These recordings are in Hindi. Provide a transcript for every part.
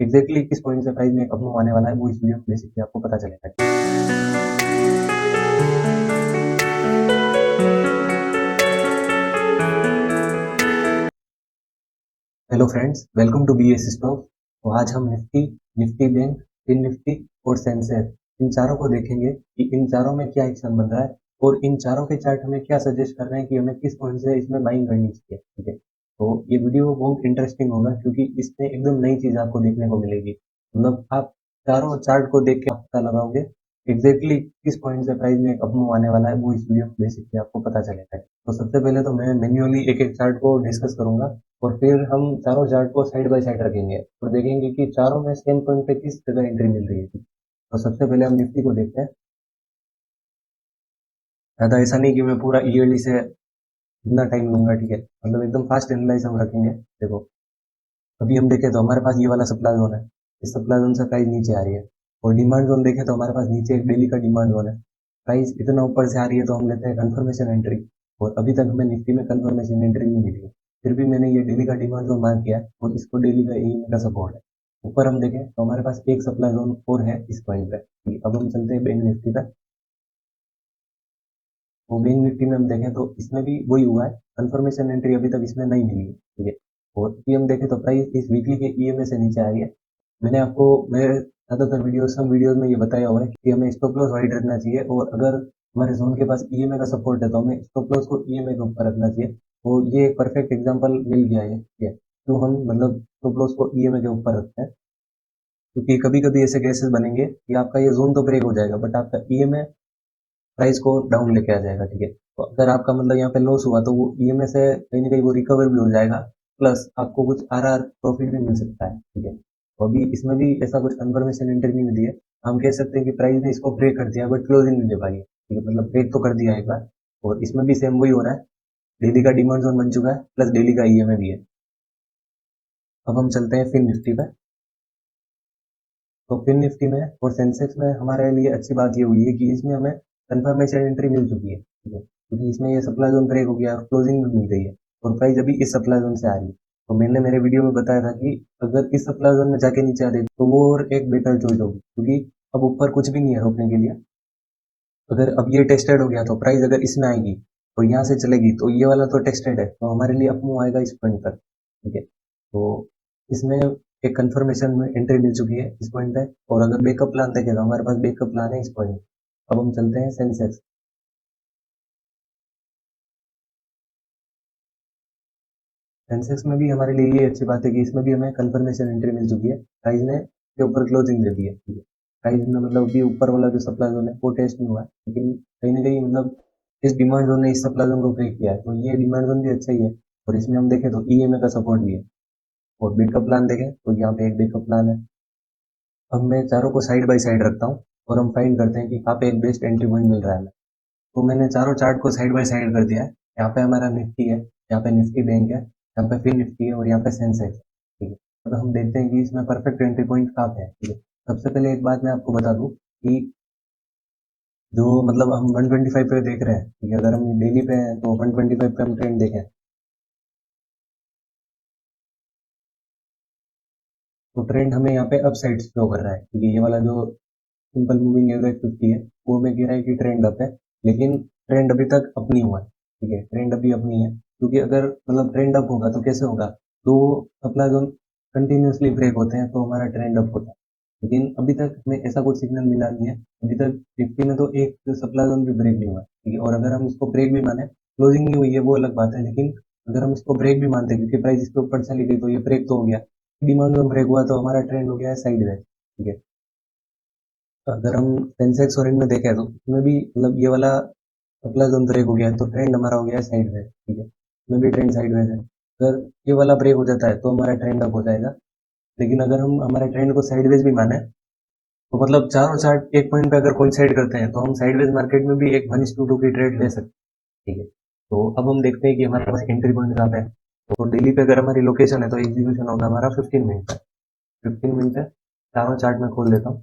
एग्जैक्टली किस पॉइंट से प्राइस में कब मूव आने वाला है वो इस वीडियो में बेसिकली आपको पता चलेगा। Hello friends, welcome to BS stock. तो आज हम Nifty, Nifty bank, Fin Nifty और सेंसेक्स इन चारों को देखेंगे कि इन चारों में क्या एक्शन बन रहा है और इन चारों के चार्ट हमें क्या सजेस्ट कर रहे हैं कि हमें किस पॉइंट से इसमें बाइंग करनी चाहिए। ठीक है, तो ये वीडियो बहुत इंटरेस्टिंग होगा क्योंकि इसमें एकदम नई चीज आपको देखने को मिलेगी। मतलब आप चारों चार्ट को देख के पता लगाओगे एग्जैक्टली किस पॉइंट से प्राइस में कब मूव आने वाला है वो इस वीडियो में बेसिकली आपको पता चलेगा। तो सबसे पहले तो मैं मैन्युअली एक एक चार्ट को डिस्कस करूंगा और फिर हम चारों चार्ट को साइड बाय साइड रखेंगे और देखेंगे कि चारों में सेम पॉइंट पे किस जगह एंट्री मिल रही है। तो सबसे पहले हम निफ्टी को देखते हैं। ज्यादा ऐसा नहीं कि मैं पूरा ईयरली से इतना टाइम लूंगा, ठीक है, मतलब एकदम फास्ट एनालाइज हम रखेंगे। देखो, अभी हम देखें तो हमारे पास ये वाला सप्लाई जोन है, इस सप्लाई जोन से प्राइस नीचे आ रही है। और डिमांड जोन देखें तो हमारे पास नीचे एक डेली का डिमांड जोन है, प्राइस इतना ऊपर से आ रही है तो हम लेते हैं कंफर्मेशन एंट्री। और अभी तक हमें निफ्टी में कंफर्मेशन एंट्री नहीं मिली है, फिर भी मैंने ये डेली का डिमांड जोन मार्क किया है और इसको डेली का ई का सपोर्ट है। ऊपर हम देखें तो हमारे पास एक सप्लाई जोन और है इस पॉइंट पे। अब हम चलते हैं बैंक निफ्टी पे। तो बैंक निफ्टी में हम देखें तो इसमें भी वही हुआ है, कंफर्मेशन एंट्री अभी तक इसमें नहीं मिली है। ठीक है, और अभी हम देखें तो प्राइस इस वीकली के ईएमए से नीचे आ रही है। मैंने आपको मेरे ज्यादातर वीडियो सब वीडियोस में ये बताया हुआ है कि हमें स्टॉप लॉस वाइड रखना चाहिए और अगर हमारे जोन के पास ईएमए का सपोर्ट है तो हमें स्टॉप लॉस को ईएमए के ऊपर रखना चाहिए। तो ये एक परफेक्ट एग्जांपल मिल गया है। ठीक है, तो हम मतलब स्टॉप लॉस को ईएमए के ऊपर रखते हैं क्योंकि कभी कभी ऐसे केसेस बनेंगे कि आपका ये जोन तो ब्रेक हो जाएगा बट आपका ईएमए प्राइस को डाउन लेके आ जाएगा। ठीक है, तो अगर आपका मतलब यहाँ पे लॉस हुआ तो वो ईएमए से कहीं ना कहीं वो रिकवर भी हो जाएगा, प्लस आपको कुछ आरआर प्रॉफिट भी मिल सकता है। ठीक है, तो अभी इसमें भी ऐसा कुछ कंफर्मेशन एंट्री नहीं मिली है। हम कह सकते हैं कि प्राइस ने इसको ब्रेक कर दिया बट क्लोजिंग नहीं दे पाई है। ठीक है, मतलब ब्रेक तो कर दिया एक बार और इसमें भी सेम वही हो रहा है, डेली का डिमांड जोन बन चुका है प्लस डेली का ईएमए भी है। अब हम चलते हैं फिन निफ्टी पे। तो फिन निफ्टी में और सेंसेक्स में हमारे लिए अच्छी बात ये हुई है कि इसमें हमें कंफर्मेशन एंट्री मिल चुकी है। ठीक है, क्योंकि इसमें ये सप्लाई जोन ब्रेक हो गया और क्लोजिंग भी मिल गई है और प्राइस अभी इस सप्लाई जोन से आ रही है। तो मैंने मेरे वीडियो में बताया था कि अगर इस सप्लाई जोन में जाके नीचे आ रही तो वो और एक बेटर चॉइस होगी क्योंकि अब ऊपर कुछ भी नहीं है रोकने के लिए। अगर अब ये टेस्टेड हो गया तो प्राइस अगर इसमें आएगी और यहाँ से चलेगी तो ये वाला तो टेस्टेड है तो हमारे लिए अपमूव आएगा इस पॉइंट तक। ठीक है, तो इसमें एक कंफर्मेशन में एंट्री मिल चुकी है इस पॉइंट पे और अगर बैकअप प्लान देखें तो हमारे पास बैकअप प्लान है इस पॉइंट। अब हम चलते हैं सेंसेक्स। सेंसेक्स में भी हमारे लिए ये अच्छी बात है कि इसमें भी हमें कंफर्मेशन एंट्री मिल चुकी है, प्राइस ने के ऊपर क्लोजिंग दे दी है। ठीक है, प्राइस ने मतलब अभी ऊपर वाला जो सप्लाई जोन है वो टेस्ट नहीं हुआ है लेकिन कहीं ना कहीं मतलब इस डिमांड जोन ने इस सप्लाई जोन को ब्रेक किया है तो ये डिमांड जोन भी अच्छा ही है। और इसमें हम देखें तो ईएमए का सपोर्ट भी है और बैकअप प्लान देखें तो यहाँ पे एक बैकअप प्लान है। अब मैं चारों को साइड बाय साइड रखता हूँ और हम फाइंड करते हैं कि कहाँ पे एक बेस्ट एंट्री पॉइंट मिल रहा है हमें। तो मैंने चारों चार्ट को साइड बाय साइड कर दिया है। यहाँ पे हमारा निफ्टी है, यहाँ पे निफ्टी बैंक है, यहाँ पे फिर निफ्टी है और यहाँ पे सेंसेक्स। ठीक है, अब हम देखते हैं कि इसमें परफेक्ट एंट्री पॉइंट कहाँ पे है। ठीक है, सबसे पहले एक बात मैं आपको बता दूं कि जो मतलब हम 125 पे देख रहे हैं, ठीक है, अगर हम डेली पे हैं तो 125 पे हम ट्रेंड देखें तो ट्रेंड हमें यहाँ पे अप साइड शो कर रहा है क्योंकि ये वाला जो सिंपल मूविंग एवरेज 50 है वो हमें कह रहा है कि ट्रेंड अप है, लेकिन ट्रेंड अभी तक अप नहीं हुआ है। ठीक है, ट्रेंड अभी अप नहीं है क्योंकि अगर मतलब ट्रेंड अप होगा तो कैसे होगा, तो सप्लाई जोन कंटिन्यूसली ब्रेक होते हैं तो हमारा ट्रेंड अप होता है। लेकिन अभी तक हमें ऐसा कुछ सिग्नल मिला नहीं है, अभी तक 50 में तो एक सप्लाई जोन भी ब्रेक नहीं हुआ है। ठीक है, और अगर हम इसको ब्रेक भी माने, क्लोजिंग नहीं हुई है वो अलग बात है, लेकिन अगर हम इसको ब्रेक भी मानते हैं क्योंकि प्राइस इसके ऊपर चली गई तो ये ब्रेक तो हो गया, डिमांड जोन ब्रेक हुआ तो हमारा ट्रेंड हो गया है साइडवेज। ठीक है, अगर हम सेंसेक्स और इनमें देखें तो इसमें भी मतलब ये वाला सप्लाई जोन ब्रेक हो गया है तो ट्रेंड हमारा हो गया है साइडवेज। ठीक है, इसमें भी ट्रेंड साइडवेज है, अगर ये वाला ब्रेक हो जाता है तो हमारा ट्रेंड अप हो जाएगा। लेकिन अगर हम हमारे ट्रेंड को साइडवेज भी माने तो मतलब चारों चार्ट एक पॉइंट पे अगर कोइंसाइड करते हैं तो हम साइडवेज मार्केट में भी एक 1:2 की ट्रेड ले सकते हैं। ठीक है, तो अब हम देखते हैं कि हमारे पास एंट्री पॉइंट कहाँ पे है। तो डेली पे अगर हमारी लोकेशन है तो एग्जीक्यूशन होगा हमारा 15 मिनट पे। 15 मिनट है, चारों चार्ट में खोल देता हूँ।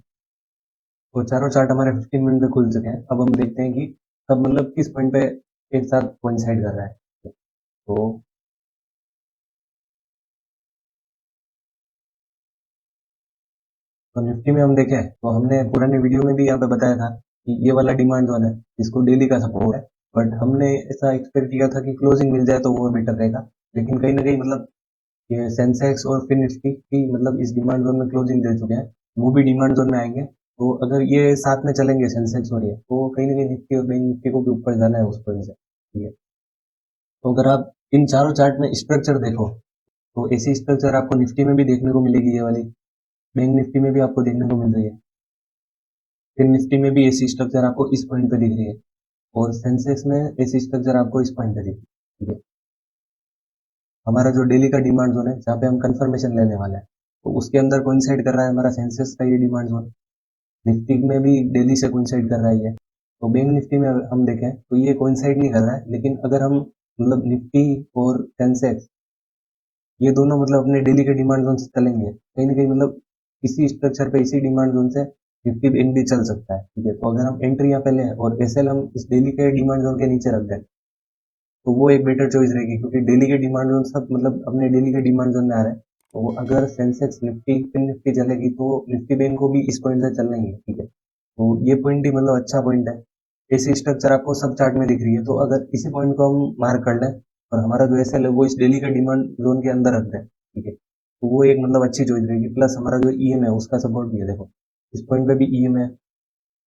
तो चारों चार्ट हमारे 15 मिनट में खुल चुके हैं। अब हम देखते हैं कि सब मतलब किस पॉइंट पे एक साथ कोइंसाइड कर रहा है। तो तो निफ्टी में हम देखें तो हमने पुराने वीडियो में भी यहाँ पे बताया था कि ये वाला डिमांड जोन है, इसको डेली का सपोर्ट है। बट हमने ऐसा एक्सपेक्ट किया था कि क्लोजिंग मिल जाए तो वो बेटर रहेगा, लेकिन कहीं ना कहीं मतलब ये सेंसेक्स और फिर निफ्टी की मतलब इस डिमांड जोन में क्लोजिंग दे चुके हैं, वो भी डिमांड जोन में आएंगे। तो अगर ये साथ में चलेंगे सेंसेक्स और ये, तो कहीं ना कहीं निफ्टी और बैंक निफ्टी को भी ऊपर जाना है उस पॉइंट से, ठीक है। तो अगर आप इन चारों चार्ट में स्ट्रक्चर देखो, तो ऐसी स्ट्रक्चर आपको निफ्टी में भी देखने को मिलेगी, ये वाली बैंक निफ्टी में भी आपको देखने को मिल रही है, फिर निफ्टी में भी ऐसी स्ट्रक्चर आपको इस पॉइंट पे दिख रही है, और सेंसेक्स में ऐसी स्ट्रक्चर आपको इस पॉइंट पे दिख रही है, ठीक है। हमारा जो डेली का डिमांड जोन है जहाँ पे हम कंफर्मेशन लेने वाले हैं, तो उसके अंदर कोइंसाइड कर रहा है हमारा सेंसेक्स का ये डिमांड जोन, निफ्टी में भी डेली से कोइंसाइड कर रहा है ये। तो बैंक निफ्टी में अगर हम देखें तो ये कोइंसाइड नहीं कर रहा है, लेकिन अगर हम मतलब निफ्टी और सेंसेक्स ये दोनों मतलब अपने डेली के डिमांड जोन से चलेंगे, कहीं ना कहीं मतलब इसी स्ट्रक्चर पे इसी डिमांड जोन से निफ्टी बैंक भी चल सकता है, ठीक है। तो अगर हम एंट्री यहाँ पे लें और एसएल हम इस डेली के डिमांड जोन के नीचे रख दें, तो वो एक बेटर चॉइस रहेगी, क्योंकि डेली के डिमांड जोन सब मतलब अपने डेली के डिमांड जोन में आ रहे हैं। तो वो अगर सेंसेक्स निफ्टी फिर निफ्टी चलेगी तो निफ्टी बैंक को भी इस पॉइंट से चलना ही है, ठीक है। तो ये पॉइंट ही मतलब अच्छा पॉइंट है, ऐसी स्ट्रक्चर आपको सब चार्ट में दिख रही है। तो अगर इसी पॉइंट को हम मार्क कर लें और हमारा जो एसएल है वो इस डेली का डिमांड जोन के अंदर रख दें, ठीक है, तो वो एक मतलब अच्छी चॉइस रहेगी। प्लस हमारा जो ईएम है उसका सपोर्ट भी है, देखो इस पॉइंट पे भी ईएम है,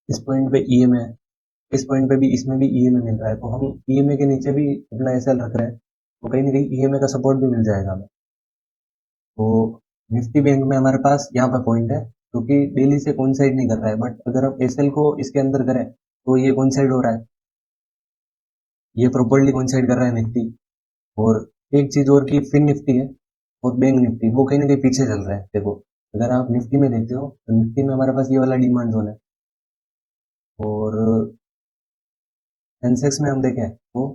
इस पॉइंट पे ईएम है, इस पॉइंट पे भी, इसमें भी ईएमए मिल रहा है, तो हम ईएमए के नीचे भी अपना एसएल रख रहे हैं, तो कहीं ना कहीं ईएमए का सपोर्ट भी मिल जाएगा हमें। तो निफ्टी बैंक में हमारे पास यहाँ पे पॉइंट है क्योंकि डेली से कोइंसाइड नहीं कर रहा है, बट अगर हम एसएल को इसके अंदर करें तो ये कोइंसाइड हो रहा है, ये प्रॉपरली कोइंसाइड कर रहा है निफ्टी। और एक चीज और की फिन निफ्टी है और बैंक निफ्टी वो कहीं ना कहीं पीछे चल रहा है। देखो अगर आप निफ्टी में देखते हो तो निफ्टी में हमारे पास ये वाला डिमांड जोन है, और सेंसेक्स में हम देखें तो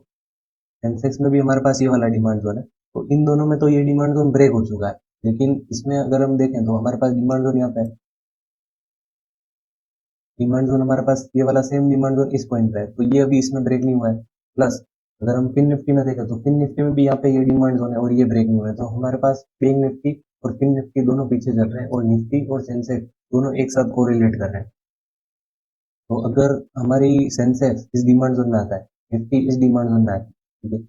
सेंसेक्स में भी हमारे पास ये वाला डिमांड जोन है। तो इन दोनों में तो ये डिमांड जोन ब्रेक हो चुका है, लेकिन इसमें अगर हम देखें तो हमारे पास डिमांड जोन यहाँ पे है, डिमांड जोन हमारे पास ये वाला सेम डिमांड जोन इस पॉइंट पे है, तो ये अभी इसमें ब्रेक नहीं हुआ है। प्लस अगर हम फिन निफ्टी में देखें तो फिन निफ्टी में भी यहाँ पे ये डिमांड जोन है और ये ब्रेक नहीं हुआ है, तो हमारे पास बैंक निफ्टी और फिन निफ्टी दोनों पीछे चल रहे हैं, और निफ्टी और सेंसेक्स दोनों एक साथ कोरिलेट कर रहे हैं। तो अगर हमारी सेंसेक्स इस डिमांड जोन में आता है, निफ्टी इस डिमांड जोन में आता है, ठीक है,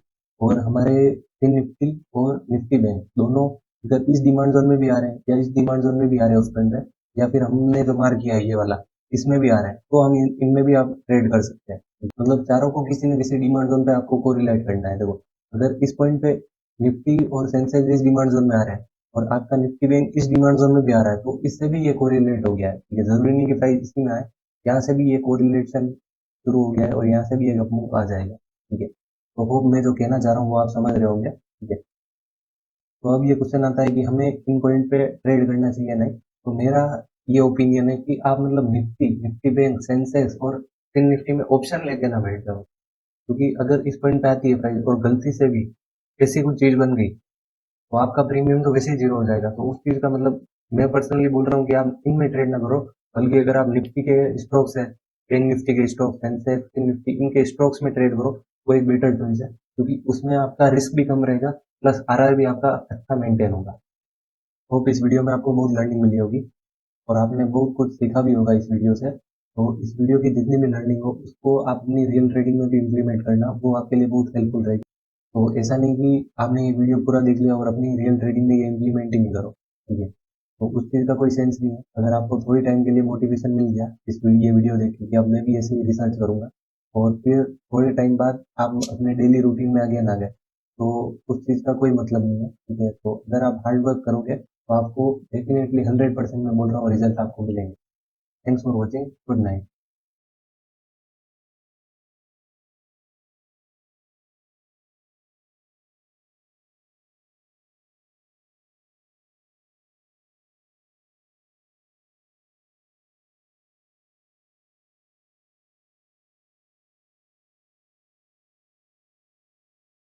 और हमारे फिन निफ्टी और निफ्टी बैंक दोनों अगर इस डिमांड जोन में भी आ रहे हैं या इस डिमांड जोन में भी आ रहे हैं उस पॉइंट पे, या फिर हमने जो मार्क किया है ये वाला इसमें भी आ रहा है, तो हम इनमें भी आप ट्रेड कर सकते हैं। मतलब चारों को किसी न किसी डिमांड जोन पे आपको कोरिलेट करना है। देखो अगर इस पॉइंट पे निफ्टी और सेंसेक्स इस डिमांड जोन में आ रहे हैं और आपका निफ्टी बैंक इस डिमांड जोन में भी आ रहा है, तो इससे भी ये कोरिलेट हो गया है, ठीक है। जरूरी नहीं कि प्राइस इसी में आए, यहाँ से भी ये कोरिलेशन शुरू हो गया है और यहाँ से भी एक अपमूव आ जाएगा, ठीक है। तो होप मैं जो कहना चाह रहा हूँ वो आप समझ रहे होंगे, ठीक है। तो अब ये क्वेश्चन आता है कि हमें इन पॉइंट पे ट्रेड करना चाहिए नहीं। तो मेरा ये ओपिनियन है कि आप मतलब निफ्टी निफ्टी बैंक सेंसेक्स और फिन निफ्टी में ऑप्शन लेके ना बैठ जाओ, क्योंकि अगर इस पॉइंट पे आती है प्राइस और गलती से भी ऐसी कुछ चीज बन गई तो आपका प्रीमियम तो वैसे ही जीरो हो जाएगा। तो उस चीज का मतलब मैं पर्सनली बोल रहा हूँ कि आप इनमें ट्रेड ना करो, बल्कि अगर आप निफ्टी के स्टॉक्स है, बैंक निफ्टी के स्टॉक्स, सेंसेक्स निफ्टी इनके स्टॉक्स में ट्रेड करो, वो एक बेटर चॉइस है, क्योंकि उसमें आपका रिस्क भी कम रहेगा, प्लस आरआर भी आपका अच्छा मेंटेन होगा। होप इस वीडियो में आपको बहुत लर्निंग मिली होगी और आपने बहुत कुछ सीखा भी होगा इस वीडियो से। तो इस वीडियो की जितनी भी लर्निंग हो उसको आप अपनी रियल ट्रेडिंग में भी इम्प्लीमेंट करना, वो आपके लिए बहुत हेल्पफुल रहेगी। तो ऐसा नहीं कि आपने ये वीडियो पूरा देख लिया और अपनी रियल ट्रेडिंग में ये इम्प्लीमेंट ही नहीं करो, ठीक है। तो उस चीज़ का कोई सेंस नहीं है। अगर आपको थोड़ी टाइम के लिए मोटिवेशन मिल गया ये वीडियो देख के कि अब मैं भी ऐसे ही रिसर्च करूंगा, और फिर थोड़े टाइम बाद आप अपने डेली रूटीन में आगे ना गए, तो उस चीज़ का कोई मतलब नहीं है, ठीक है। तो अगर आप हार्ड वर्क करोगे तो आपको डेफिनेटली 100% मैं बोल रहा हूँ रिजल्ट आपको मिलेंगे। Thanks for watching, good night.